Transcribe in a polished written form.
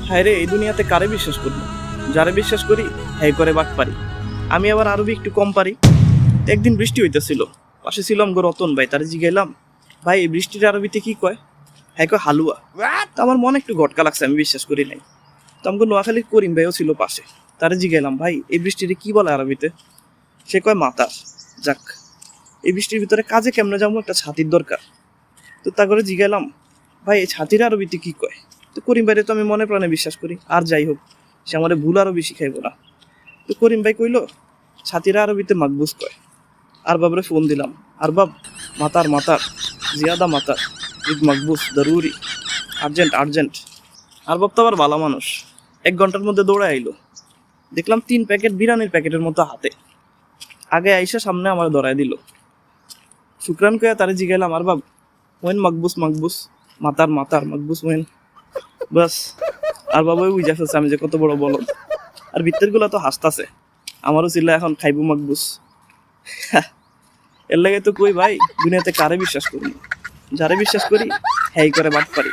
হায় রে, এই দুনিয়াতে কারে বিশ্বাস করবো? যারে বিশ্বাস করি হ্যাঁ করে বাট পারি। আমি আবার আরবি একটু কম পারি। একদিন বৃষ্টি হইতেছিল, পাশে ছিলাম গো রতন ভাই, তারে জিগাইলাম, ভাই এই বৃষ্টির আরবিতে কি কয়? হ্যাঁ কয় হালুয়া। তো আমার মনে একটু গটকা লাগছে, আমি বিশ্বাস করি নাই। তো আমাকে নোয়াখালীর করিম ভাইও ছিল পাশে, তারে জিগাইলাম, ভাই এই বৃষ্টিরে কি বলে আরবিতে? সে কয় মাতার। যাক, এই বৃষ্টির ভিতরে কাজে কেমনে যাবো, একটা ছাতির দরকার। তো তা করে জিগাইলাম, ভাই এই ছাতির আরবিতে কি কয়? তো করিম ভাইরে তো আমি মনে প্রাণে বিশ্বাস করি, আর যাই হোক সে আমার ভুল আরবি শিখাইব না। তো করিম ভাই কইলো ছাতির আরবিতে মাকবুজ কয়। আর বাবরে ফোন দিলাম, আর বাব মাতার মাতার জিয়াদা মাতার ঈদ মাকবুজ জরুরি, আর্জেন্ট আর্জেন্ট। আর বাপ তো আবার ভালো মানুষ, 1 ঘন্টার মধ্যে দৌড়ে আইলো। দেখলাম 3 প্যাকেট বিরিয়ানির প্যাকেটের মতো হাতে, আগে আইসা সামনে আমার ধরাই দিল। শুক্রান কয়া তারে জিগাইলাম, আর বাব ওয়েন মাকবুস মাকবুস মাতার মাতার মাকবুস ওয়েন। বাস, আর বাবাই বুঝা ফেলছে আমি যে কত বড় বলদ। আর ভিতর গুলা তো হাসতাছে, আমারও ছিল এখন খাইবো মাকবুস। এর লাগে তো কই ভাই, দুনিয়াতে কারে বিশ্বাস করবো? যারে বিশ্বাস করি হ্যাঁ করে বাট পারি।